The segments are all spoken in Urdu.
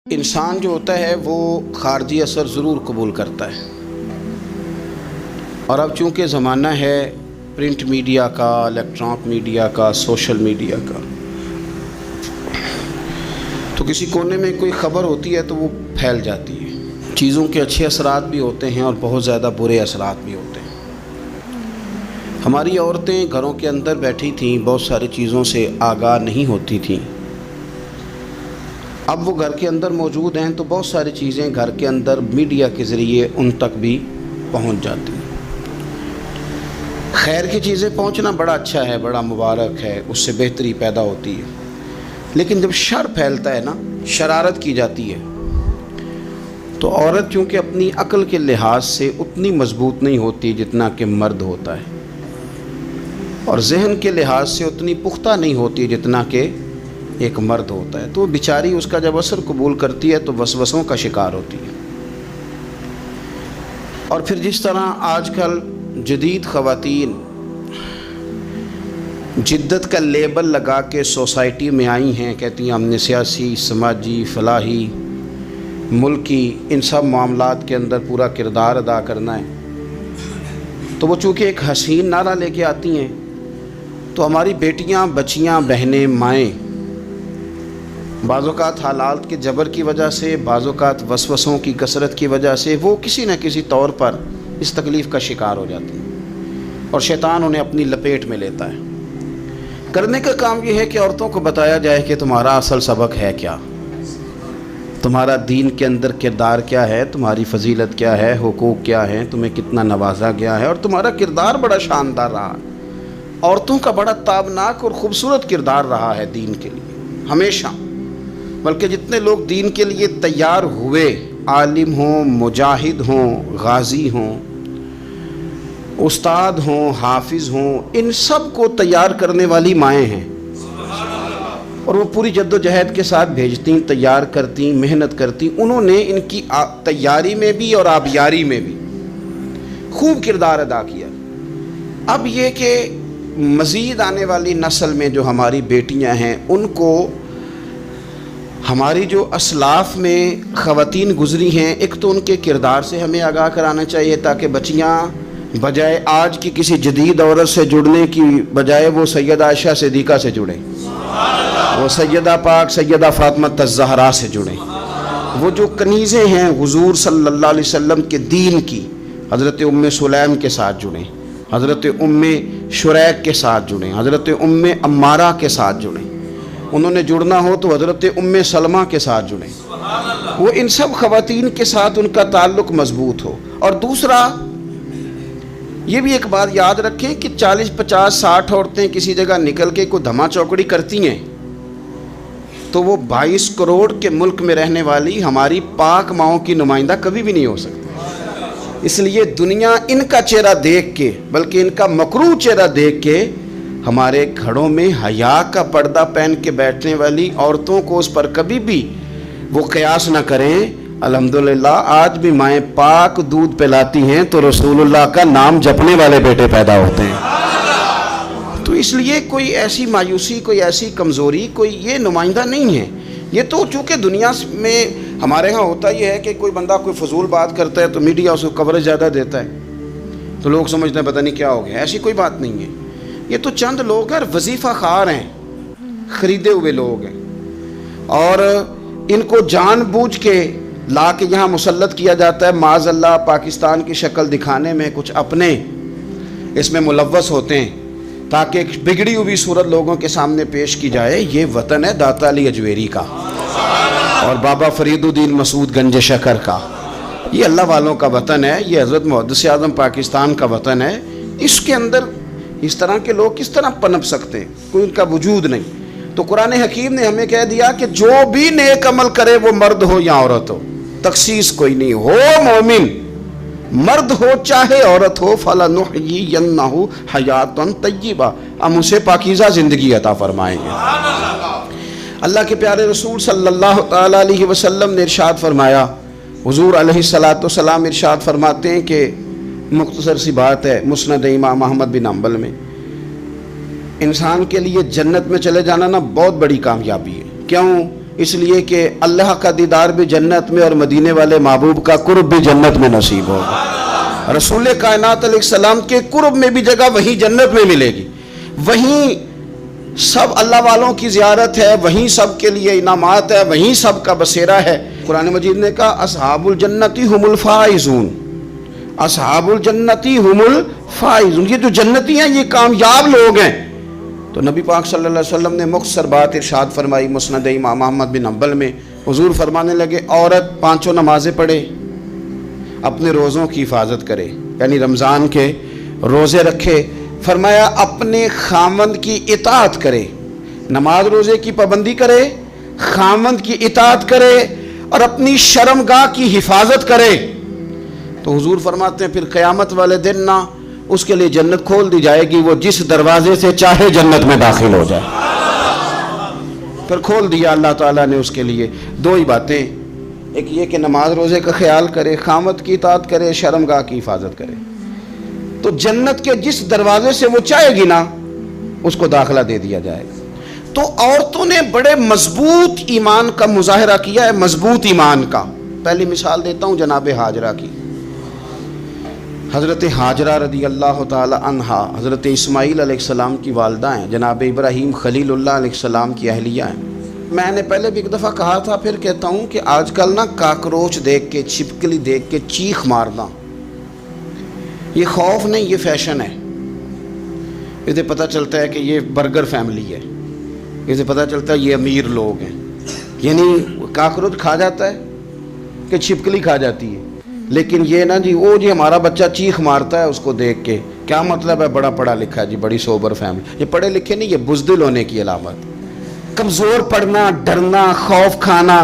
انسان جو ہوتا ہے وہ خارجی اثر ضرور قبول کرتا ہے، اور اب چونکہ زمانہ ہے پرنٹ میڈیا کا، الیکٹرانک میڈیا کا، سوشل میڈیا کا، تو کسی کونے میں کوئی خبر ہوتی ہے تو وہ پھیل جاتی ہے۔ چیزوں کے اچھے اثرات بھی ہوتے ہیں اور بہت زیادہ برے اثرات بھی ہوتے ہیں۔ ہماری عورتیں گھروں کے اندر بیٹھی تھیں، بہت ساری چیزوں سے آگاہ نہیں ہوتی تھیں۔ اب وہ گھر کے اندر موجود ہیں تو بہت ساری چیزیں گھر کے اندر میڈیا کے ذریعے ان تک بھی پہنچ جاتی ہیں۔ خیر کی چیزیں پہنچنا بڑا اچھا ہے، بڑا مبارک ہے، اس سے بہتری پیدا ہوتی ہے، لیکن جب شر پھیلتا ہے نا، شرارت کی جاتی ہے، تو عورت چونکہ اپنی عقل کے لحاظ سے اتنی مضبوط نہیں ہوتی جتنا کہ مرد ہوتا ہے، اور ذہن کے لحاظ سے اتنی پختہ نہیں ہوتی جتنا کہ ایک مرد ہوتا ہے، تو بیچاری اس کا جب اثر قبول کرتی ہے تو وسوسوں کا شکار ہوتی ہے۔ اور پھر جس طرح آج کل جدید خواتین جدت کا لیبل لگا کے سوسائٹی میں آئی ہیں، کہتی ہیں ہم نے سیاسی، سماجی، فلاحی، ملکی، ان سب معاملات کے اندر پورا کردار ادا کرنا ہے، تو وہ چونکہ ایک حسین نعرہ لے کے آتی ہیں، تو ہماری بیٹیاں، بچیاں، بہنیں، مائیں بعض اوقات حالات کے جبر کی وجہ سے، بعض اوقات وسوسوں کی کثرت کی وجہ سے وہ کسی نہ کسی طور پر اس تکلیف کا شکار ہو جاتی ہیں، اور شیطان انہیں اپنی لپیٹ میں لیتا ہے۔ کرنے کا کام یہ ہے کہ عورتوں کو بتایا جائے کہ تمہارا اصل سبق ہے کیا، تمہارا دین کے اندر کردار کیا ہے، تمہاری فضیلت کیا ہے، حقوق کیا ہے، تمہیں کتنا نوازا گیا ہے، اور تمہارا کردار بڑا شاندار رہا ہے۔ عورتوں کا بڑا تابناک اور خوبصورت کردار رہا ہے دین کے لیے ہمیشہ، بلکہ جتنے لوگ دین کے لیے تیار ہوئے، عالم ہوں، مجاہد ہوں، غازی ہوں، استاد ہوں، حافظ ہوں، ان سب کو تیار کرنے والی مائیں ہیں، اور وہ پوری جد و جہد کے ساتھ بھیجتی، تیار کرتی، محنت کرتی۔ انہوں نے ان کی تیاری میں بھی اور آبیاری میں بھی خوب کردار ادا کیا۔ اب یہ کہ مزید آنے والی نسل میں جو ہماری بیٹیاں ہیں، ان کو ہماری جو اسلاف میں خواتین گزری ہیں، ایک تو ان کے کردار سے ہمیں آگاہ کرانا چاہیے، تاکہ بچیاں بجائے آج کی کسی جدید عورت سے جڑنے کی بجائے وہ سیدہ عائشہ صدیقہ سے جڑیں، وہ سیدہ پاک سیدہ فاطمہ الزہرا سے جڑیں، وہ جو کنیزیں ہیں حضور صلی اللہ علیہ وسلم کے دین کی، حضرت ام سلیم کے ساتھ جڑیں، حضرت ام شریک کے ساتھ جڑیں، حضرت ام عمارہ کے ساتھ جڑیں، انہوں نے جڑنا ہو تو حضرت ام سلمہ کے ساتھ جڑیں، وہ ان سب خواتین کے ساتھ ان کا تعلق مضبوط ہو۔ اور دوسرا یہ بھی ایک بات یاد رکھیں کہ 40، 50، 60 عورتیں کسی جگہ نکل کے کوئی دھما چوکڑی کرتی ہیں تو وہ 22 کروڑ کے ملک میں رہنے والی ہماری پاک ماؤں کی نمائندہ کبھی بھی نہیں ہو سکتی۔ اس لیے دنیا ان کا چہرہ دیکھ کے، بلکہ ان کا مکروہ چہرہ دیکھ کے، ہمارے گھروں میں حیا کا پردہ پہن کے بیٹھنے والی عورتوں کو اس پر کبھی بھی وہ قیاس نہ کریں۔ الحمدللہ آج بھی مائیں پاک دودھ پلاتی ہیں تو رسول اللہ کا نام جپنے والے بیٹے پیدا ہوتے ہیں۔ تو اس لیے کوئی ایسی مایوسی، کوئی ایسی کمزوری، کوئی یہ نمائندہ نہیں ہے۔ یہ تو چونکہ دنیا میں ہمارے ہاں ہوتا یہ ہے کہ کوئی بندہ کوئی فضول بات کرتا ہے تو میڈیا اس کو کوریج زیادہ دیتا ہے، تو لوگ سمجھتے ہیں پتہ نہیں کیا ہو گیا۔ ایسی کوئی بات نہیں ہے، یہ تو چند لوگ ہیں، وظیفہ خوار ہیں، خریدے ہوئے لوگ ہیں، اور ان کو جان بوجھ کے لا کے یہاں مسلط کیا جاتا ہے، معاذ اللہ پاکستان کی شکل دکھانے میں کچھ اپنے اس میں ملوث ہوتے ہیں، تاکہ ایک بگڑی ہوئی صورت لوگوں کے سامنے پیش کی جائے۔ یہ وطن ہے داتا علی اجویری کا اور بابا فرید الدین مسعود گنج شکر کا، یہ اللہ والوں کا وطن ہے، یہ حضرت محدث اعظم پاکستان کا وطن ہے۔ اس کے اندر اس طرح کے لوگ کس طرح پنپ سکتے ہیں؟ کوئی ان کا وجود نہیں۔ تو قرآن حکیم نے ہمیں کہہ دیا کہ جو بھی نیک عمل کرے وہ مرد ہو یا عورت ہو، تخصیص کوئی نہیں، ہو مومن، مرد ہو چاہے عورت ہو، فَلَنُحْيِيَنَّهُ حَيَاةً طَيِّبَةً، ہم اسے پاکیزہ زندگی عطا فرمائیں گے۔ اللہ کے پیارے رسول صلی اللہ تعالیٰ علیہ وسلم نے ارشاد فرمایا، حضور علیہ السلام ارشاد فرماتے ہیں کہ مختصر سی بات ہے، مسند امام احمد بن حنبل میں، انسان کے لیے جنت میں چلے جانا نا بہت بڑی کامیابی ہے۔ کیوں؟ اس لیے کہ اللہ کا دیدار بھی جنت میں اور مدینے والے محبوب کا قرب بھی جنت میں نصیب ہوگا۔ رسول کائنات علیہ السلام کے قرب میں بھی جگہ وہیں جنت میں ملے گی، وہیں سب اللہ والوں کی زیارت ہے، وہیں سب کے لیے انعامات ہے، وہیں سب کا بسیرا ہے۔ قرآن مجید نے کہا اصحاب الجنتی ہم الفائزون، اصحاب الجنتی ہم الفائزون، یہ جو جنتی ہیں یہ کامیاب لوگ ہیں۔ تو نبی پاک صلی اللہ علیہ وسلم نے مختصر بات ارشاد فرمائی مسند امام احمد بن حنبل میں۔ حضور فرمانے لگے عورت 5 نمازیں پڑھے، اپنے روزوں کی حفاظت کرے، یعنی رمضان کے روزے رکھے، فرمایا اپنے خامند کی اطاعت کرے، نماز روزے کی پابندی کرے، خامند کی اطاعت کرے اور اپنی شرمگاہ کی حفاظت کرے، تو حضور فرماتے ہیں پھر قیامت والے دن نہ اس کے لیے جنت کھول دی جائے گی، وہ جس دروازے سے چاہے جنت میں داخل ہو جائے۔ پھر کھول دیا اللہ تعالیٰ نے اس کے لیے۔ 2 ہی باتیں، ایک یہ کہ نماز روزے کا خیال کرے، خامد کی اطاعت کرے، شرمگاہ کی حفاظت کرے، تو جنت کے جس دروازے سے وہ چاہے گی نا اس کو داخلہ دے دیا جائے گا۔ تو عورتوں نے بڑے مضبوط ایمان کا مظاہرہ کیا ہے، مضبوط ایمان کا۔ پہلی مثال دیتا ہوں جناب ہاجرہ کی۔ حضرت ہاجرہ رضی اللہ تعالی عنہا حضرت اسماعیل علیہ السلام کی والدہ ہیں، جناب ابراہیم خلیل اللہ علیہ السلام کی اہلیہ ہیں۔ میں نے پہلے بھی ایک دفعہ کہا تھا، پھر کہتا ہوں کہ آج کل نا کاکروچ دیکھ کے، چھپکلی دیکھ کے چیخ مارنا یہ خوف نہیں، یہ فیشن ہے۔ اسے پتہ چلتا ہے کہ یہ برگر فیملی ہے، اسے پتہ چلتا ہے یہ امیر لوگ ہیں، یعنی کاکروچ کھا جاتا ہے کہ چھپکلی کھا جاتی ہے، لیکن یہ نا جی وہ جی ہمارا بچہ چیخ مارتا ہے اس کو دیکھ کے، کیا مطلب ہے بڑا پڑھا لکھا ہے جی، بڑی سوبر فیملی۔ یہ پڑھے لکھے نہیں، یہ بزدل ہونے کی علامت۔ کمزور پڑنا، ڈرنا، خوف کھانا،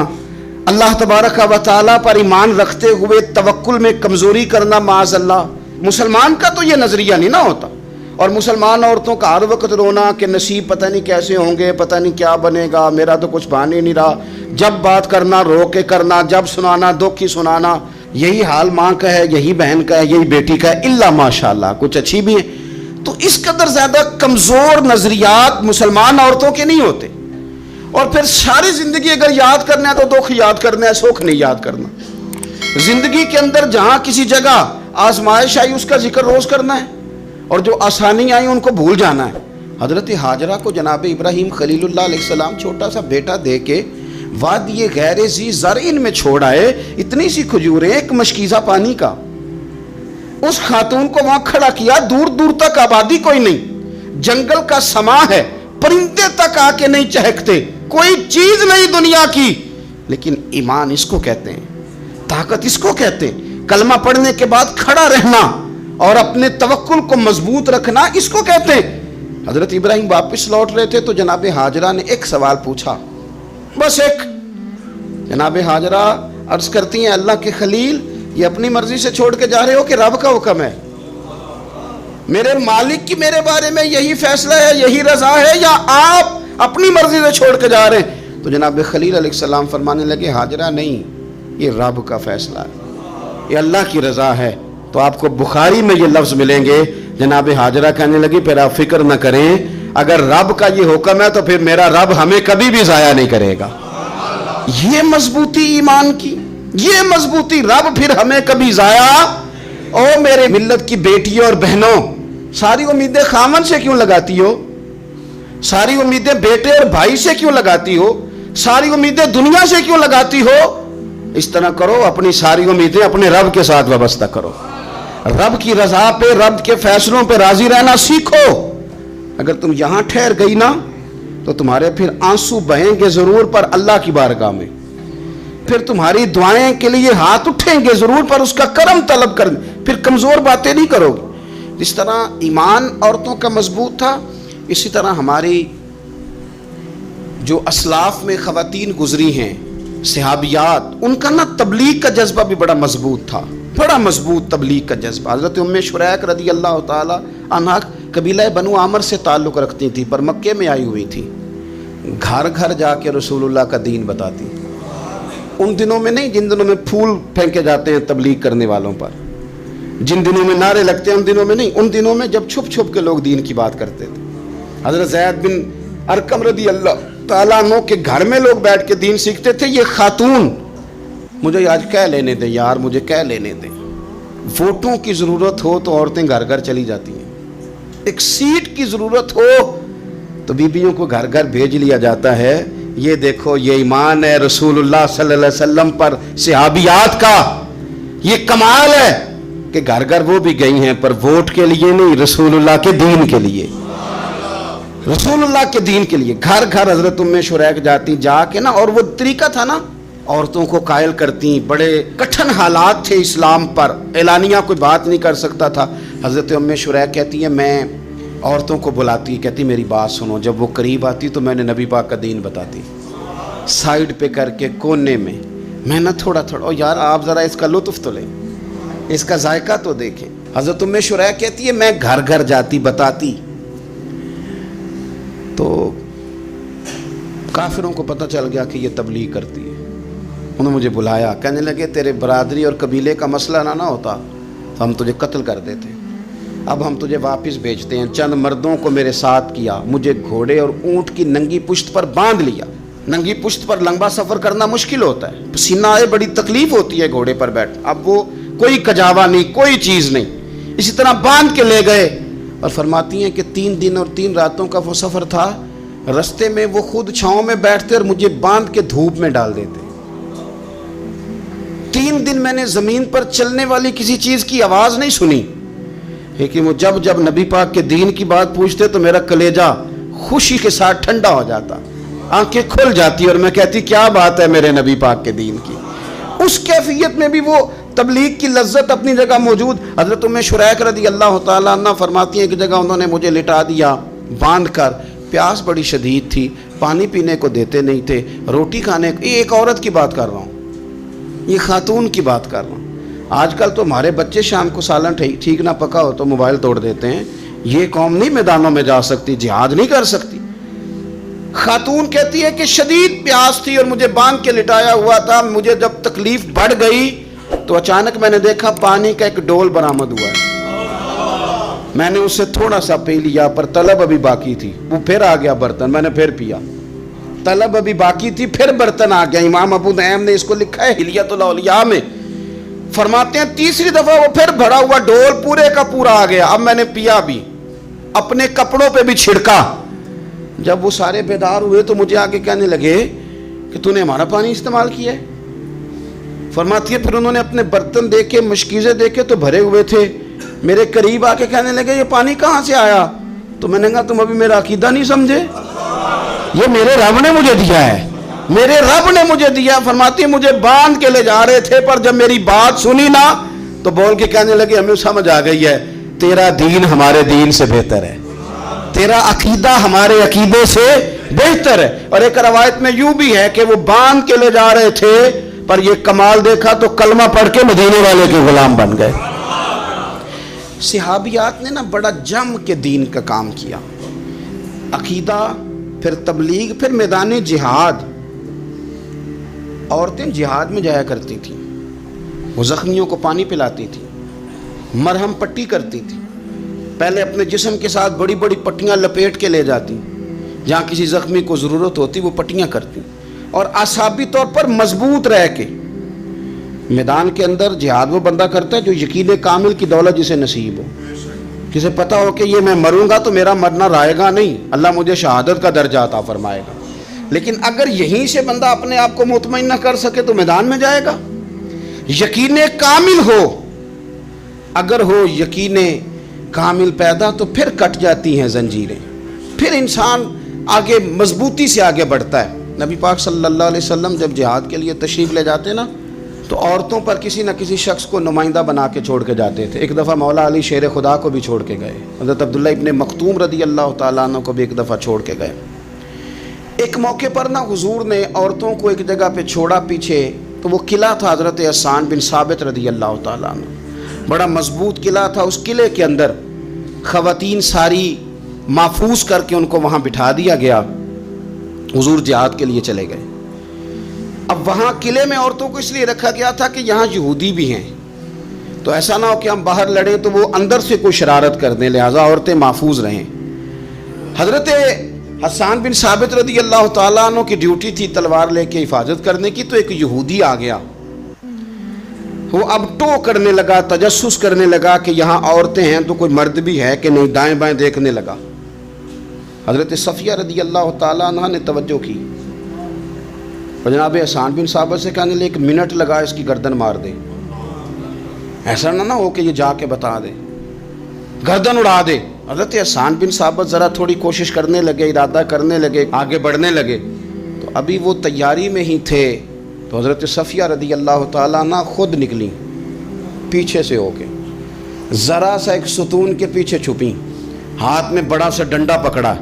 اللہ تبارک و تعالیٰ پر ایمان رکھتے ہوئے توکل میں کمزوری کرنا، معاذ اللہ۔ مسلمان کا تو یہ نظریہ نہیں نہ ہوتا، اور مسلمان عورتوں کا ہر وقت رونا کہ نصیب پتہ نہیں کیسے ہوں گے، پتہ نہیں کیا بنے گا، میرا تو کچھ بان ہی نہیں رہا، جب بات کرنا رو کے کرنا، جب سنانا دکھ ہی سنانا۔ یہی حال ماں کا ہے، یہی بہن کا ہے، یہی بیٹی کا ہے، الا ماشاءاللہ کچھ اچھی بھی ہیں۔ تو اس قدر زیادہ کمزور نظریات مسلمان عورتوں کے نہیں ہوتے، اور پھر ساری زندگی اگر یاد کرنا ہے تو دکھ یاد کرنا ہے، سکھ نہیں یاد کرنا۔ زندگی کے اندر جہاں کسی جگہ آزمائش آئی اس کا ذکر روز کرنا ہے، اور جو آسانی آئی ان کو بھول جانا ہے۔ حضرت ہاجرہ کو جناب ابراہیم خلیل اللہ علیہ السلام چھوٹا سا بیٹا دے کے وادی غیر ذی زرعین میں چھوڑ آئے، اتنی سی کھجوریں، ایک مشکیزہ پانی کا۔ اس خاتون کو وہاں کھڑا کیا، دور دور تک آبادی کوئی نہیں، جنگل کا سما ہے، پرندے تک آ کے نہیں چہکتے، کوئی چیز نہیں دنیا کی، لیکن ایمان اس کو کہتے ہیں، طاقت اس کو کہتے ہیں، کلمہ پڑھنے کے بعد کھڑا رہنا اور اپنے توکل کو مضبوط رکھنا اس کو کہتے ہیں۔ حضرت ابراہیم واپس لوٹ رہے تھے تو جناب ہاجرہ نے ایک سوال پوچھا، بس ایک۔ جناب ہاجرہ عرض کرتی ہیں اللہ کے خلیل، یہ اپنی مرضی سے چھوڑ کے جا رہے ہو کہ رب کا حکم ہے؟ میرے مالک کی میرے بارے میں یہی فیصلہ ہے، یہی رضا ہے، یا آپ اپنی مرضی سے چھوڑ کے جا رہے ہیں؟ تو جناب خلیل علیہ السلام فرمانے لگے ہاجرہ نہیں، یہ رب کا فیصلہ ہے، یہ اللہ کی رضا ہے۔ تو آپ کو بخاری میں یہ لفظ ملیں گے، جناب ہاجرہ کہنے لگی پھر آپ فکر نہ کریں، اگر رب کا یہ حکم ہے تو پھر میرا رب ہمیں کبھی بھی ضائع نہیں کرے گا۔ یہ مضبوطی ایمان کی، یہ مضبوطی، رب پھر ہمیں کبھی ضائع۔ او میرے ملت کی بیٹیوں اور بہنوں، ساری امیدیں خامن سے کیوں لگاتی ہو؟ ساری امیدیں بیٹے اور بھائی سے کیوں لگاتی ہو؟ ساری امیدیں دنیا سے کیوں لگاتی ہو؟ اس طرح کرو، اپنی ساری امیدیں اپنے رب کے ساتھ وابستہ کرو، رب کی رضا پہ، رب کے فیصلوں پہ راضی رہنا سیکھو۔ اگر تم یہاں ٹھہر گئی نا تو تمہارے پھر آنسو بہیں گے ضرور پر اللہ کی بارگاہ میں، پھر تمہاری دعائیں کے لیے ہاتھ اٹھیں گے ضرور پر اس کا کرم طلب کر، پھر کمزور باتیں نہیں کرو گے۔ جس طرح ایمان عورتوں کا مضبوط تھا، اسی طرح ہماری جو اسلاف میں خواتین گزری ہیں، صحابیات، ان کا نا تبلیغ کا جذبہ بھی بڑا مضبوط تھا، بڑا مضبوط تبلیغ کا جذبہ۔ حضرت ام شریک رضی اللہ تعالی عنہا قبیلہ بنو عامر سے تعلق رکھتی تھی، پر مکے میں آئی ہوئی تھی، گھر گھر جا کے رسول اللہ کا دین بتاتی۔ ان دنوں میں نہیں جن دنوں میں پھول پھینکے جاتے ہیں تبلیغ کرنے والوں پر، جن دنوں میں نعرے لگتے ہیں ان دنوں میں نہیں، ان دنوں میں جب چھپ چھپ کے لوگ دین کی بات کرتے تھے۔ حضرت زید بن ارقم رضی اللہ تعالیٰ عنہ کے گھر میں لوگ بیٹھ کے دین سیکھتے تھے. یہ خاتون مجھے آج کہہ لینے دیں یار, مجھے کہہ لینے دیں. ووٹوں کی ضرورت ہو تو عورتیں گھر گھر چلی جاتی ہیں, ایک سیٹ کی ضرورت ہو تو بیویوں کو گھر گھر بھیج لیا جاتا ہے. یہ دیکھو یہ ایمان ہے رسول اللہ صلی اللہ علیہ وسلم پر, صحابیات کا یہ کمال ہے کہ گھر گھر وہ بھی گئی ہیں, پر ووٹ کے لیے نہیں, رسول اللہ کے دین کے لیے, رسول اللہ کے دین کے لیے. گھر گھر حضرت ام شریک جاتی, جا کے نا, اور وہ طریقہ تھا نا, عورتوں کو قائل کرتی. بڑے کٹھن حالات تھے اسلام پر, اعلانیہ کوئی بات نہیں کر سکتا تھا. حضرت ام شریک کہتی ہے میں عورتوں کو بلاتی, کہتی میری بات سنو. جب وہ قریب آتی تو میں نے نبی پاک کا دین بتاتی, سائیڈ پہ کر کے کونے میں نہ تھوڑا یار آپ ذرا اس کا لطف تو لیں, اس کا ذائقہ تو دیکھیں. حضرت ام شریک کہتی ہے میں گھر گھر جاتی بتاتی. تو کافروں کو پتہ چل گیا کہ یہ تبلیغ کرتی ہے. انہوں نے مجھے بلایا, کہنے لگے تیرے برادری اور قبیلے کا مسئلہ نہ ہوتا تو ہم تجھے قتل کر دیتے, اب ہم تجھے واپس بھیجتے ہیں. چند مردوں کو میرے ساتھ کیا, مجھے گھوڑے اور اونٹ کی ننگی پشت پر باندھ لیا. ننگی پشت پر لمبا سفر کرنا مشکل ہوتا ہے, پسینہ آئے, بڑی تکلیف ہوتی ہے گھوڑے پر بیٹھ. اب وہ کوئی کجاوا نہیں, کوئی چیز نہیں, اسی طرح باندھ کے لے گئے. اور فرماتی ہیں کہ 3 دن اور 3 راتوں کا وہ سفر تھا. رستے میں وہ خود چھاؤں میں بیٹھتے اور مجھے باندھ کے دھوپ میں ڈال دیتے. 3 دن میں نے زمین پر چلنے والی کسی چیز کی آواز نہیں سنی, لیکن وہ جب نبی پاک کے دین کی بات پوچھتے تو میرا کلیجہ خوشی کے ساتھ ٹھنڈا ہو جاتا, آنکھیں کھل جاتی, اور میں کہتی کیا بات ہے میرے نبی پاک کے دین کی. اس کیفیت میں بھی وہ تبلیغ کی لذت اپنی جگہ موجود. حضرت ام شریک رضی اللہ تعالیٰ عنہ فرماتی ہیں کہ جگہ انہوں نے مجھے لٹا دیا باندھ کر. پیاس بڑی شدید تھی, پانی پینے کو دیتے نہیں تھے, روٹی کھانے کو. یہ ایک عورت کی بات کر رہا ہوں, یہ خاتون کی بات کر رہا ہوں. آج کل تو ہمارے بچے شام کو سالن ٹھیک نہ پکا ہو تو موبائل توڑ دیتے ہیں. یہ قوم نہیں میدانوں میں جا سکتی, جہاد نہیں کر سکتی. خاتون کہتی ہے کہ شدید پیاس تھی اور مجھے باندھ کے لٹایا ہوا تھا. مجھے جب تکلیف بڑھ گئی تو اچانک میں نے دیکھا پانی کا ایک ڈول برآمد ہوا ہے. میں نے اس سے تھوڑا سا پی لیا, پر طلب ابھی باقی تھی. وہ پھر آ گیا برتن, میں نے پھر پیا. طلب ابھی باقی تھی, پھر برتن آ گیا. امام ابو نعیم نے اس کو لکھا ہے حلیۃ الاولیاء میں. فرماتے ہیں تیسری دفعہ وہ پھر بھرا ہوا ڈول پورے کا پورا آ گیا. اب میں نے پیا بھی, اپنے کپڑوں پہ بھی چھڑکا. جب وہ سارے بیدار ہوئے تو مجھے آگے کہنے لگے کہ تو نے ہمارا پانی استعمال کیا ہے. فرماتی ہے پھر انہوں نے اپنے برتن دیکھے, مشکیزیں دیکھے تو بھرے ہوئے تھے. میرے قریب آ کے کہنے لگے یہ پانی کہاں سے آیا؟ تو میں نے کہا تم ابھی میرا عقیدہ نہیں سمجھے, یہ میرے رب نے مجھے دیا ہے, میرے رب نے مجھے دیا. فرماتی ہے مجھے باندھ کے لے جا رہے تھے, پر جب میری بات سنی نا تو بول کے کہنے لگے ہمیں سمجھ آ گئی ہے تیرا دین ہمارے دین سے بہتر ہے, تیرا عقیدہ ہمارے عقیدے سے بہتر ہے. اور ایک روایت میں یوں بھی ہے کہ وہ باندھ کے لے جا رہے تھے, پر یہ کمال دیکھا تو کلمہ پڑھ کے مدینے والے کے غلام بن گئے. صحابیات نے نا بڑا جم کے دین کا کام کیا. عقیدہ, پھر تبلیغ, پھر میدان جہاد. عورتیں جہاد میں جایا کرتی تھیں, وہ زخمیوں کو پانی پلاتی تھیں, مرہم پٹی کرتی تھی. پہلے اپنے جسم کے ساتھ بڑی بڑی پٹیاں لپیٹ کے لے جاتی, جہاں کسی زخمی کو ضرورت ہوتی وہ پٹیاں کرتی. اور اعصابی طور پر مضبوط رہ کے میدان کے اندر جہاد وہ بندہ کرتا ہے جو یقین کامل کی دولت جسے نصیب ہو, جسے پتہ ہو کہ یہ میں مروں گا تو میرا مرنا رائے گا نہیں, اللہ مجھے شہادت کا درجہ عطا فرمائے گا. لیکن اگر یہیں سے بندہ اپنے آپ کو مطمئن نہ کر سکے تو میدان میں جائے گا. یقین کامل ہو, اگر ہو یقین کامل پیدا تو پھر کٹ جاتی ہیں زنجیریں, پھر انسان آگے مضبوطی سے آگے بڑھتا ہے. نبی پاک صلی اللہ علیہ وسلم جب جہاد کے لیے تشریف لے جاتے نا تو عورتوں پر کسی نہ کسی شخص کو نمائندہ بنا کے چھوڑ کے جاتے تھے. ایک دفعہ مولا علی شیر خدا کو بھی چھوڑ کے گئے, حضرت عبداللہ ابن مختوم رضی اللہ تعالیٰ عنہ کو بھی ایک دفعہ چھوڑ کے گئے. ایک موقع پر نا حضور نے عورتوں کو ایک جگہ پہ چھوڑا پیچھے, تو وہ قلعہ تھا حضرت حسان بن ثابت رضی اللہ تعالیٰ عنہ, بڑا مضبوط قلعہ تھا. اس قلعے کے اندر خواتین ساری محفوظ کر کے ان کو وہاں بٹھا دیا گیا. حضور جہاد کے لیے چلے گئے. اب وہاں قلعے میں عورتوں کو اس لیے رکھا گیا تھا کہ یہاں یہودی بھی ہیں, تو ایسا نہ ہو کہ ہم باہر لڑیں تو وہ اندر سے کوئی شرارت کر دیں, لہٰذا عورتیں محفوظ رہیں. حضرت حسان بن ثابت رضی اللہ تعالیٰ عنہ کی ڈیوٹی تھی تلوار لے کے حفاظت کرنے کی، تو ایک یہودی آ گیا، وہ اب ٹو کرنے لگا، تجسس کرنے لگا کہ یہاں عورتیں ہیں تو کوئی مرد بھی ہے کہ نہیں، دائیں بائیں دیکھنے لگا۔ حضرت صفیہ رضی اللہ تعالیٰ عنہ نے توجہ کی، جناب حسان بن ثابت سے کہنے لے 1 منٹ لگا اس کی گردن مار دے، ایسا نہ ہو کہ یہ جا کے بتا دے، گردن اڑا دے۔ حضرت حسان بن ثابت ذرا تھوڑی کوشش کرنے لگے، ارادہ کرنے لگے، آگے بڑھنے لگے، تو ابھی وہ تیاری میں ہی تھے تو حضرت صفیہ رضی اللہ تعالیٰ عنہ خود نکلیں پیچھے سے ہو کے، ذرا سا ایک ستون کے پیچھے چھپیں، ہاتھ میں بڑا سا ڈنڈا پکڑا،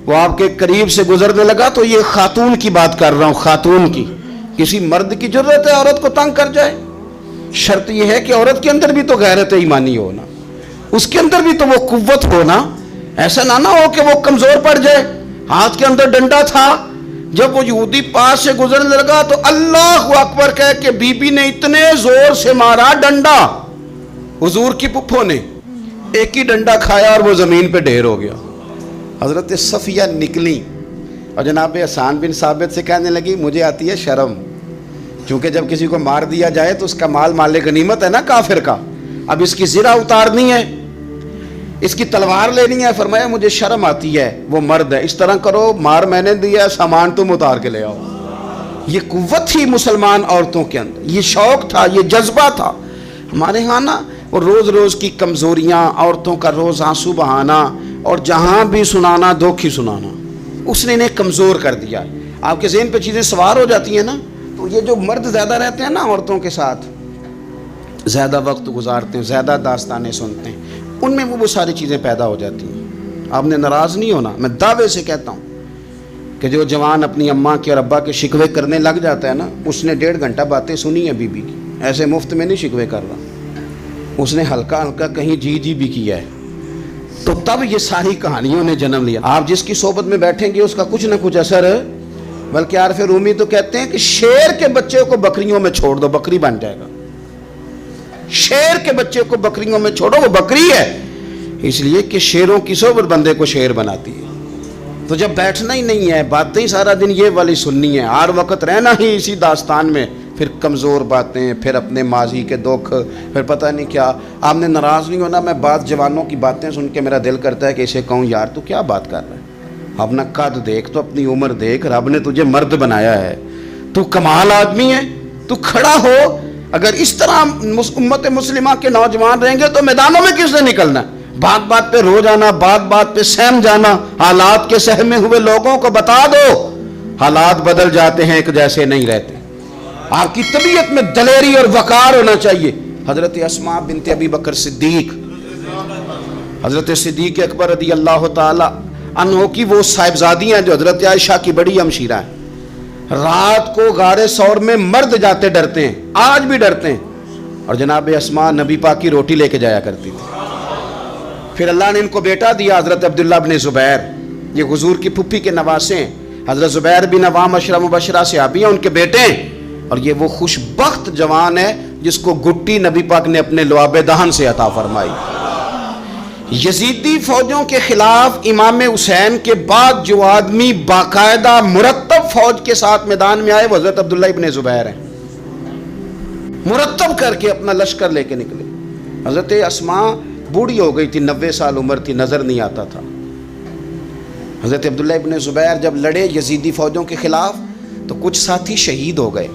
وہ آپ کے قریب سے گزرنے لگا۔ تو یہ خاتون کی بات کر رہا ہوں، خاتون کی، کسی مرد کی ضرورت ہے عورت کو تنگ کر جائے؟ شرط یہ ہے کہ عورت کے اندر بھی تو غیرت ایمانی ہونا، اس کے اندر بھی تو وہ قوت ہونا، ایسا نہ ہو کہ وہ کمزور پڑ جائے۔ ہاتھ کے اندر ڈنڈا تھا، جب وہ یہودی پاس سے گزرنے لگا تو اللہ اکبر کہہ کہ بی بی نے اتنے زور سے مارا ڈنڈا، حضور کی پھپھو نے ایک ہی ڈنڈا کھایا اور وہ زمین پہ ڈھیر ہو گیا۔ حضرت صفیہ نکلی اور جناب حسان بن ثابت سے کہنے لگی مجھے آتی ہے شرم، کیونکہ جب کسی کو مار دیا جائے تو اس کا مال مال غنیمت ہے نا کافر کا، اب اس کی زرہ اتارنی ہے، اس کی تلوار لینی ہے۔ فرمایا مجھے شرم آتی ہے، وہ مرد ہے، اس طرح کرو مار میں نے دیا، سامان تم اتار کے لے آؤ۔ یہ قوت تھی مسلمان عورتوں کے اندر، یہ شوق تھا، یہ جذبہ تھا۔ ہمارے ہاں نا وہ روز روز کی کمزوریاں، عورتوں کا روز آنسو بہانا اور جہاں بھی سنانا دھوکھی سنانا، اس نے انہیں کمزور کر دیا۔ آپ کے ذہن پہ چیزیں سوار ہو جاتی ہیں نا، تو یہ جو مرد زیادہ رہتے ہیں نا عورتوں کے ساتھ، زیادہ وقت گزارتے ہیں، زیادہ داستانیں سنتے ہیں، ان میں وہ ساری چیزیں پیدا ہو جاتی ہیں۔ آپ نے ناراض نہیں ہونا، میں دعوے سے کہتا ہوں کہ جو جوان اپنی اماں کے اور ابا کے شکوے کرنے لگ جاتا ہے نا، اس نے 1.5 گھنٹہ باتیں سنی ہیں بی بی کی، ایسے مفت میں نہیں شکوے کر رہا، اس نے ہلکا ہلکا کہیں جی بھی کیا ہے، تو تب یہ ساری کہانیوں نے جنم لیا۔ آپ جس کی صحبت میں بیٹھیں گے اس کا کچھ نہ کچھ اثر، بلکہ عارف رومی تو کہتے ہیں کہ شیر کے بچے کو بکریوں میں چھوڑ دو، بکری بن جائے گا۔ شیر کے بچے کو بکریوں میں چھوڑو، وہ بکری ہے، اس لیے کہ شیروں کی صحبت بندے کو شیر بناتی ہے۔ تو جب بیٹھنا ہی نہیں ہے، باتیں ہی سارا دن یہ والی سننی ہے، ہر وقت رہنا ہی اسی داستان میں، پھر کمزور باتیں، پھر اپنے ماضی کے دکھ، پھر پتہ نہیں کیا۔ آپ نے ناراض نہیں ہونا، میں بعض جوانوں کی باتیں سن کے میرا دل کرتا ہے کہ اسے کہوں یار تو کیا بات کر رہا ہے، اپنا قد دیکھ، تو اپنی عمر دیکھ، رب نے تجھے مرد بنایا ہے، تو کمال آدمی ہے، تو کھڑا ہو۔ اگر اس طرح امت مسلمہ کے نوجوان رہیں گے تو میدانوں میں کس نے نکلنا ہے؟ بات بات پہ رو جانا، بات بات پہ سہم جانا، حالات کے سہمے ہوئے لوگوں کو بتا دو حالات بدل جاتے ہیں، ایک جیسے نہیں رہتے۔ آپ کی طبیعت میں دلیری اور وقار ہونا چاہیے۔ حضرت اسماء بنت ابی بکر صدیق، حضرت صدیق اکبر رضی اللہ تعالی عنہ کی وہ صاحبزادی ہیں جو حضرت عائشہ کی بڑی ہمشیرہ ہیں۔ رات کو غار ثور میں مرد جاتے ڈرتے ہیں، آج بھی ڈرتے ہیں، اور جناب اسماء نبی پاک کی روٹی لے کے جایا کرتی تھی۔ پھر اللہ نے ان کو بیٹا دیا، حضرت عبداللہ بن زبیر، یہ حضور کی پھپھی کے نواسے ہیں۔ حضرت زبیر بن عوام عشرہ مبشرہ صحابی ہیں، ان کے بیٹے ہیں، اور یہ وہ خوش بخت جوان ہے جس کو گٹی نبی پاک نے اپنے لعاب دہن سے عطا فرمائی۔ یزیدی فوجوں کے خلاف امام حسین کے بعد جو آدمی باقاعدہ مرتب فوج کے ساتھ میدان میں آئے وہ حضرت عبداللہ ابن زبیر ہیں، مرتب کر کے اپنا لشکر لے کے نکلے۔ حضرت اسماء بوڑھی ہو گئی تھی، 90 سال عمر تھی، نظر نہیں آتا تھا۔ حضرت عبداللہ ابن زبیر جب لڑے یزیدی فوجوں کے خلاف تو کچھ ساتھی شہید ہو گئے،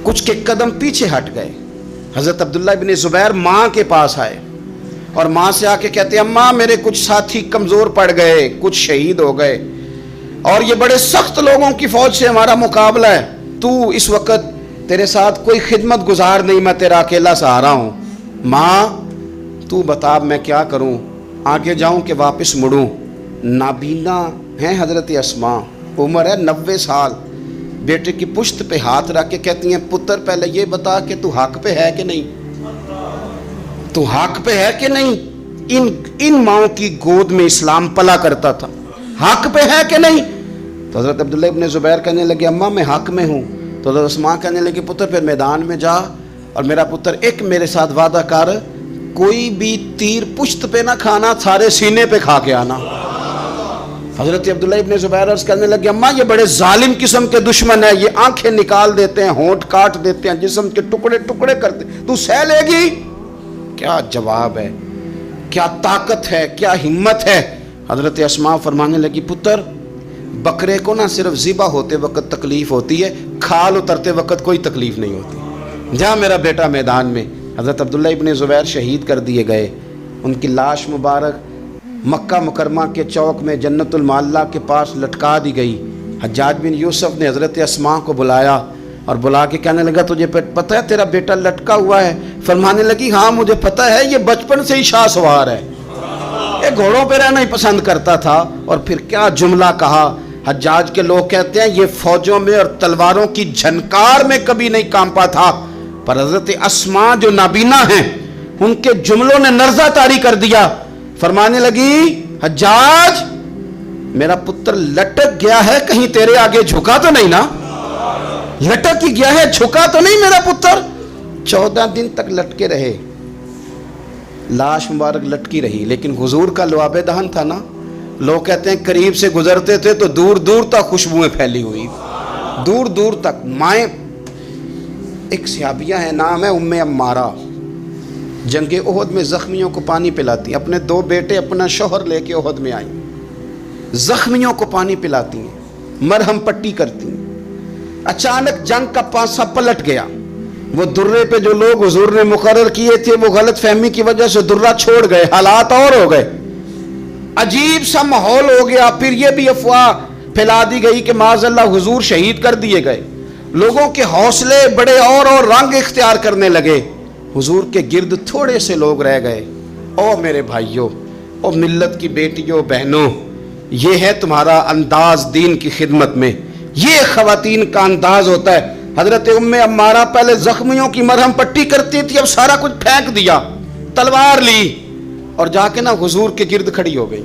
کچھ کے قدم پیچھے ہٹ گئے۔ حضرت عبداللہ ابن زبیر ماں کے پاس آئے اور ماں سے آ کے کہتے ہیں اماں میرے کچھ ساتھی کمزور پڑ گئے، کچھ شہید ہو گئے، اور یہ بڑے سخت لوگوں کی فوج سے ہمارا مقابلہ ہے، تو اس وقت تیرے ساتھ کوئی خدمت گزار نہیں، میں تیرا اکیلا سہارا ہوں، ماں تو بتا میں کیا کروں، آگے جاؤں کہ واپس مڑوں؟ نابینا ہیں حضرت اسماء، عمر ہے 90 سال، بیٹے کی پشت پہ ہاتھ رکھ کے کہتی ہیں پتر پہلے یہ بتا کہ تو حق پہ ہے کہ نہیں، تو حق پہ ہے کہ نہیں؟ ان ماں کی گود میں اسلام پلا کرتا تھا، حق پہ ہے کہ نہیں؟ تو حضرت عبداللہ ابن زبیر کہنے لگے اماں میں حق میں ہوں۔ تو حضرت اسماء کہنے لگے پتر پھر میدان میں جا اور میرا پتر ایک میرے ساتھ وعدہ کر، کوئی بھی تیر پشت پہ نہ کھانا، سارے سینے پہ کھا کے آنا۔ حضرت عبداللہ ابن زبیر عرض کرنے لگے اماں یہ بڑے ظالم قسم کے دشمن ہیں، یہ آنکھیں نکال دیتے ہیں، ہونٹ کاٹ دیتے ہیں، جسم کے ٹکڑے ٹکڑے کرتے، تو سہ لے گی؟ کیا جواب ہے، کیا طاقت ہے، کیا ہمت ہے۔ حضرت اسماء فرمانے لگی پتر بکرے کو نہ صرف ذبح ہوتے وقت تکلیف ہوتی ہے، کھال اترتے وقت کوئی تکلیف نہیں ہوتی۔ جا میرا بیٹا میدان میں۔ حضرت عبداللہ ابن زبیر شہید کر دیے گئے، ان کی لاش مبارک مکہ مکرمہ کے چوک میں جنت المعلیٰ کے پاس لٹکا دی گئی۔ حجاج بن یوسف نے حضرت اسماء کو بلایا اور بلا کے کہنے لگا تجھے پتہ ہے تیرا بیٹا لٹکا ہوا ہے؟ فرمانے لگی ہاں مجھے پتہ ہے، یہ بچپن سے ہی شاہ سوار ہے، یہ گھوڑوں پہ رہنا ہی پسند کرتا تھا۔ اور پھر کیا جملہ کہا، حجاج کے لوگ کہتے ہیں یہ فوجوں میں اور تلواروں کی جھنکار میں کبھی نہیں کانپا تھا، پر حضرت اسماء جو نابینا ہیں ان کے جملوں نے نرزہ طاری کر دیا۔ فرمانے لگی حجاج میرا پتر لٹک گیا ہے، کہیں تیرے آگے جھکا تو نہیں نا؟ لٹک ہی گیا ہے، جھکا تو نہیں میرا پتر؟ 14 دن تک لٹکے رہے، لاش مبارک لٹکی رہی، لیکن حضور کا لعاب دہن تھا نا، لوگ کہتے ہیں قریب سے گزرتے تھے تو دور دور تک خوشبوئیں پھیلی ہوئی، دور دور تک۔ مائیں ایک صحابیہ ہے، نام ہے ام عمارہ، جنگ احد میں زخمیوں کو پانی پلاتی، اپنے 2 بیٹے اپنا شوہر لے کے احد میں آئیں، زخمیوں کو پانی پلاتی ہیں، مرہم پٹی کرتی ہیں۔ اچانک جنگ کا پانسا پلٹ گیا، وہ درے پہ جو لوگ حضور نے مقرر کیے تھے وہ غلط فہمی کی وجہ سے درہ چھوڑ گئے، حالات اور ہو گئے، عجیب سا ماحول ہو گیا۔ پھر یہ بھی افواہ پھیلا دی گئی کہ معاذ اللہ حضور شہید کر دیے گئے، لوگوں کے حوصلے بڑے اور رنگ اختیار کرنے لگے، حضور کے گرد تھوڑے سے لوگ رہ گئے۔ او میرے بھائیوں، او ملت کی بیٹیوں بہنوں، یہ ہے تمہارا انداز دین کی خدمت میں، یہ خواتین کا انداز ہوتا ہے۔ حضرت ام عمارہ پہلے زخمیوں کی مرہم پٹی کرتی تھی، اب سارا کچھ پھینک دیا، تلوار لی اور جا کے نا حضور کے گرد کھڑی ہو گئی،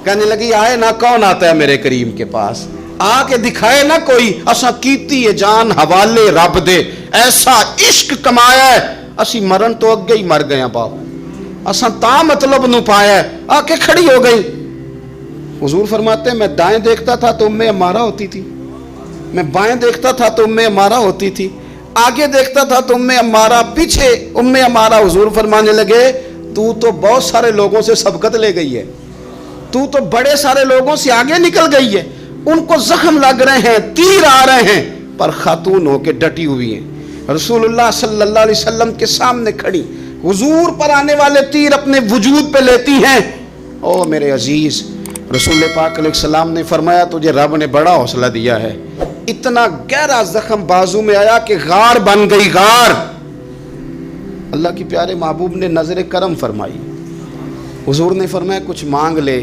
کہنے لگی آئے نا کون آتا ہے میرے کریم کے پاس، آ کے دکھائے نا کوئی، اساں کیتی ہے جان حوالے رب دے، ایسا عشق کمایا ہے اسی مرن تو اگے ہی مر گئے ہیں باپ، اساں تا مطلب نو پایا ہے، آ کے کھڑی ہو گئی۔ حضور فرماتے ہیں میں دائیں دیکھتا تھا تو ام عمارہ ہوتی تھی، میں بائیں دیکھتا تھا تو ام عمارہ ہوتی تھی، آگے دیکھتا تھا تو ام عمارہ، پیچھے ام عمارہ۔ حضور فرمانے لگے تو بہت سارے لوگوں سے سبقت لے گئی ہے، تو بڑے سارے لوگوں سے آگے نکل گئی ہے، ان کو زخم لگ رہے ہیں، تیر آ رہے ہیں، پر خاتون ہو کے ڈٹی ہوئی ہیں، رسول اللہ صلی اللہ علیہ وسلم کے سامنے کھڑی، حضور پر آنے والے تیر اپنے وجود پہ لیتی ہیں۔ او میرے عزیز، رسول پاک علیہ السلام نے فرمایا تجھے رب نے بڑا حوصلہ دیا ہے، اتنا گہرا زخم بازو میں آیا کہ غار بن گئی، غار۔ اللہ کی پیارے محبوب نے نظر کرم فرمائی، حضور نے فرمایا کچھ مانگ لے،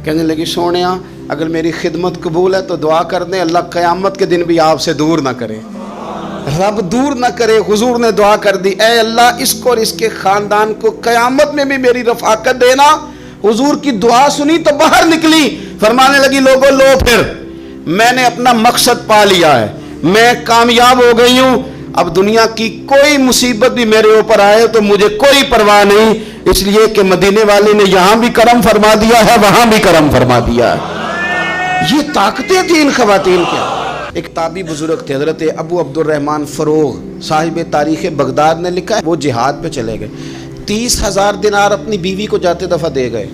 کہنے لگی سونیا اگر میری خدمت قبول ہے تو دعا کر دیں اللہ قیامت کے دن بھی آپ سے دور نہ کرے، رب دور نہ کرے۔ حضور نے دعا کر دی اے اللہ اس کو اور اس کے خاندان کو قیامت میں بھی میری رفاقت دینا۔ حضور کی دعا سنی تو باہر نکلی، فرمانے لگی لوگو لو پھر میں نے اپنا مقصد پا لیا ہے، میں کامیاب ہو گئی ہوں، اب دنیا کی کوئی مصیبت بھی میرے اوپر آئے تو مجھے کوئی پرواہ نہیں، اس لیے کہ مدینے والے نے یہاں بھی کرم فرما دیا ہے وہاں بھی کرم فرما دیا ہے۔ یہ طاقتیں تھیں ان خواتین کے۔ ایک تابعی بزرگ تھے حضرت ابو عبد الرحمن فروغ، صاحب تاریخ بغداد نے لکھا ہے وہ جہاد پہ چلے گئے، 30,000 دینار اپنی بیوی کو جاتے دفعہ دے گئے،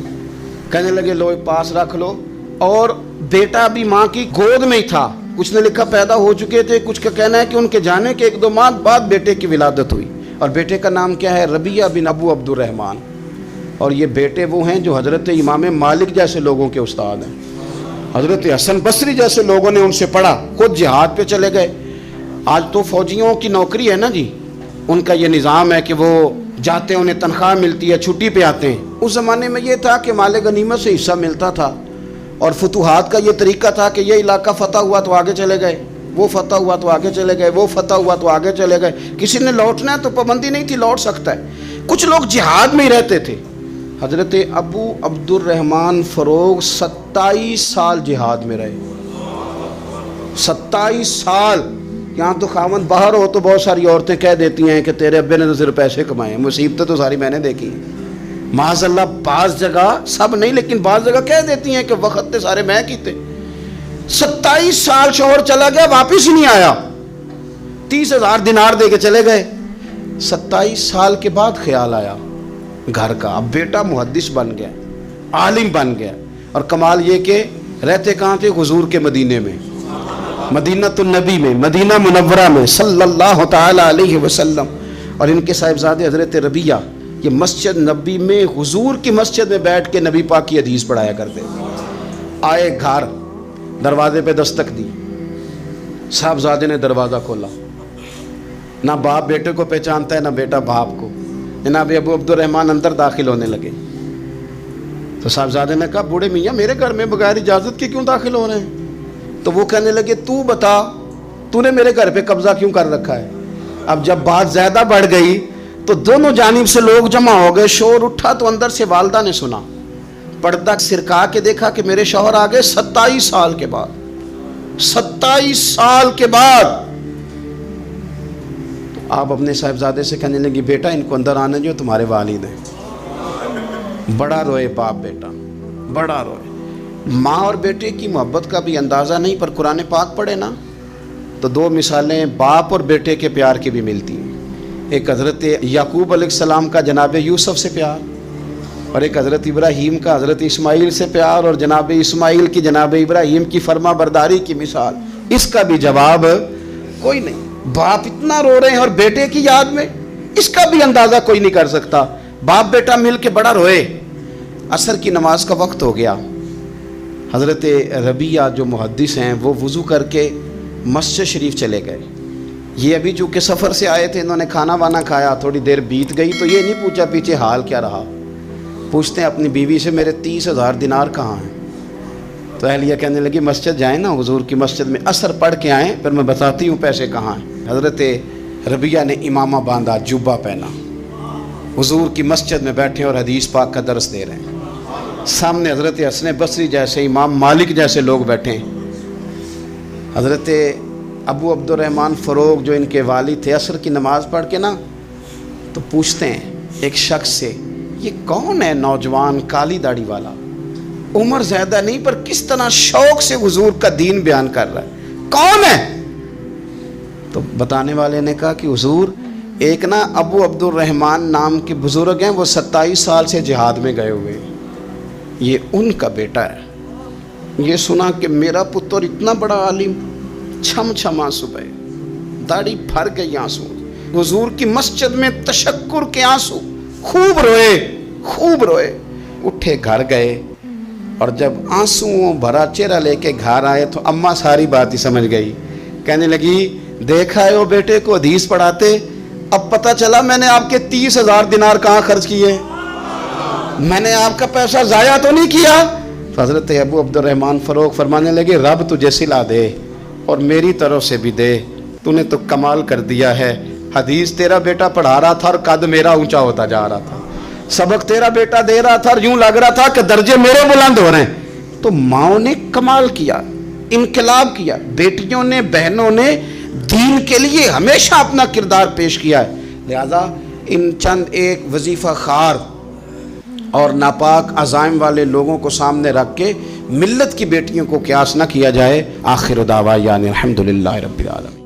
کہنے لگے لو پاس رکھ لو، اور بیٹا بھی ماں کی گود میں ہی تھا، کچھ نے لکھا پیدا ہو چکے تھے، کچھ کا کہنا ہے کہ ان کے جانے کے 1-2 ماہ بعد بیٹے کی ولادت ہوئی، اور بیٹے کا نام کیا ہے ربیعہ بن ابو عبد الرحمن، اور یہ بیٹے وہ ہیں جو حضرت امام مالک جیسے لوگوں کے استاد ہیں، حضرت حسن بصری جیسے لوگوں نے ان سے پڑھا، خود جہاد پہ چلے گئے۔ آج تو فوجیوں کی نوکری ہے نا جی، ان کا یہ نظام ہے کہ وہ جاتے ہیں انہیں تنخواہ ملتی ہے، چھٹی پہ آتے ہیں۔ اس زمانے میں یہ تھا کہ مال غنیمت سے حصہ ملتا تھا، اور فتوحات کا یہ طریقہ تھا کہ یہ علاقہ فتح ہوا تو آگے چلے گئے، وہ فتح ہوا تو آگے چلے گئے، وہ فتح ہوا تو آگے چلے گئے، کسی نے لوٹنا ہے تو پابندی نہیں تھی، لوٹ سکتا ہے۔ کچھ لوگ جہاد میں ہی رہتے تھے۔ حضرت ابو عبد الرحمن فروغ 27 سال جہاد میں رہے، 27 سال۔ یہاں تو خاوند باہر ہو تو بہت ساری عورتیں کہہ دیتی ہیں کہ تیرے ابے نے تو صرف پیسے کمائے ہیں، مصیبتیں تو ساری میں نے دیکھی ہیں، معاذ اللہ بعض جگہ، سب نہیں لیکن بعض جگہ کہہ دیتی ہیں کہ وقت تے سارے میں کیتے۔ 27 سال شوہر چلا گیا، واپس ہی نہیں آیا، 30,000 دینار دے کے چلے گئے۔ 27 سال کے بعد خیال آیا گھر کا، اب بیٹا محدث بن گیا، عالم بن گیا، اور کمال یہ کہ رہتے کہاں تھے؟ حضور کے مدینے میں، مدینۃ النبی میں، مدینہ منورہ میں صلی اللہ تعالی علیہ وسلم۔ اور ان کے صاحبزادے حضرت ربیہ یہ مسجد نبی میں، حضور کی مسجد میں بیٹھ کے نبی پاک کی حدیث پڑھایا کرتے۔ آئے گھر، دروازے پہ دستک دی، صاحبزادے نے دروازہ کھولا، نہ باپ بیٹے کو پہچانتا ہے نہ بیٹا باپ کو۔ جناب ابو عبد الرحمن اندر داخل ہونے لگے تو صاحبزادے نے کہا بوڑھے میاں میرے گھر میں بغیر اجازت کے کیوں داخل ہو رہے ہیں؟ تو وہ کہنے لگے تو بتا، تو نے میرے گھر پہ قبضہ کیوں کر رکھا ہے؟ اب جب بات زیادہ بڑھ گئی تو دونوں جانب سے لوگ جمع ہو گئے، شور اٹھا تو اندر سے والدہ نے سنا، پردہ سرکا کے دیکھا کہ میرے شوہر آ گئے 27 سال کے بعد، 27 سال کے بعد۔ آپ اپنے صاحبزادے سے کہنے لگی بیٹا ان کو اندر آنے جو تمہارے والد ہیں۔ بڑا روئے باپ بیٹا، بڑا روئے۔ ماں اور بیٹے کی محبت کا بھی اندازہ نہیں، پر قرآن پاک پڑھے نا تو دو مثالیں باپ اور بیٹے کے پیار کی بھی ملتی ہیں۔ ایک حضرت یعقوب علیہ السلام کا جناب یوسف سے پیار، اور ایک حضرت ابراہیم کا حضرت اسماعیل سے پیار، اور جناب اسماعیل کی جناب ابراہیم کی فرما برداری کی مثال، اس کا بھی جواب کوئی نہیں۔ باپ اتنا رو رہے ہیں اور بیٹے کی یاد میں، اس کا بھی اندازہ کوئی نہیں کر سکتا۔ باپ بیٹا مل کے بڑا روئے۔ عصر کی نماز کا وقت ہو گیا، حضرت ربیہ جو محدث ہیں وہ وضو کر کے مسجد شریف چلے گئے۔ یہ ابھی چونکہ سفر سے آئے تھے، انہوں نے کھانا وانا کھایا، تھوڑی دیر بیت گئی تو یہ نہیں پوچھا پیچھے حال کیا رہا، پوچھتے ہیں اپنی بیوی سے میرے 30,000 دینار کہاں ہیں؟ تو اہلیہ کہنے لگی مسجد جائیں نا، حضور کی مسجد میں عصر پڑھ کے آئیں، پھر میں بتاتی ہوں پیسے کہاں ہیں۔ حضرت ربیہ نے امامہ باندھا، جبہ پہنا، حضور کی مسجد میں بیٹھے اور حدیث پاک کا درس دے رہے ہیں۔ سامنے حضرت حسن بصری جیسے، امام مالک جیسے لوگ بیٹھے ہیں۔ حضرت ابو عبد الرحمن فروغ جو ان کے والد تھے، عصر کی نماز پڑھ کے نا تو پوچھتے ہیں ایک شخص سے یہ کون ہے نوجوان کالی داڑھی والا، عمر زیادہ نہیں پر کس طرح شوق سے حضور کا دین بیان کر رہا ہے، کون ہے؟ تو بتانے والے نے کہا کہ حضور ایک نا ابو عبد الرحمن نام کے بزرگ ہیں، وہ 27 سال سے جہاد میں گئے ہوئے، یہ ان کا بیٹا ہے۔ یہ سنا کہ میرا پتر اتنا بڑا عالم، چھم چھم آنسو بہے، داڑھی بھر گئی آنسو، حضور کی مسجد میں تشکر کے آنسو، خوب روئے، خوب روئے۔ اٹھے گھر گئے، اور جب آنسوؤں بھرا چہرہ لے کے گھر آئے تو اماں ساری بات ہی سمجھ گئی، کہنے لگی دیکھا ہے وہ بیٹے کو حدیث پڑھاتے، اب پتہ چلا میں نے آپ کے 30,000 دینار کہاں خرچ کیے، میں نے آپ کا پیسہ ضائع تو نہیں کیا۔ حضرت ابو عبد الرحمن فروغ فرمانے لگے رب تجھے صلہ دے اور میری طرف سے بھی دے، تو نے تو کمال کر دیا ہے۔ حدیث تیرا بیٹا پڑھا رہا تھا اور قد میرا اونچا ہوتا جا رہا تھا، سبق تیرا بیٹا دے رہا تھا اور یوں لگ رہا تھا کہ درجے میرے بلند ہو رہے ہیں۔ تو ماؤں نے کمال کیا، انقلاب کیا، بیٹیوں نے بہنوں نے دین کے لیے ہمیشہ اپنا کردار پیش کیا ہے۔ لہذا ان چند ایک وظیفہ خار اور ناپاک عزائم والے لوگوں کو سامنے رکھ کے ملت کی بیٹیوں کو قیاس نہ کیا جائے۔ آخر دعوانا الحمدللہ رب العالمین۔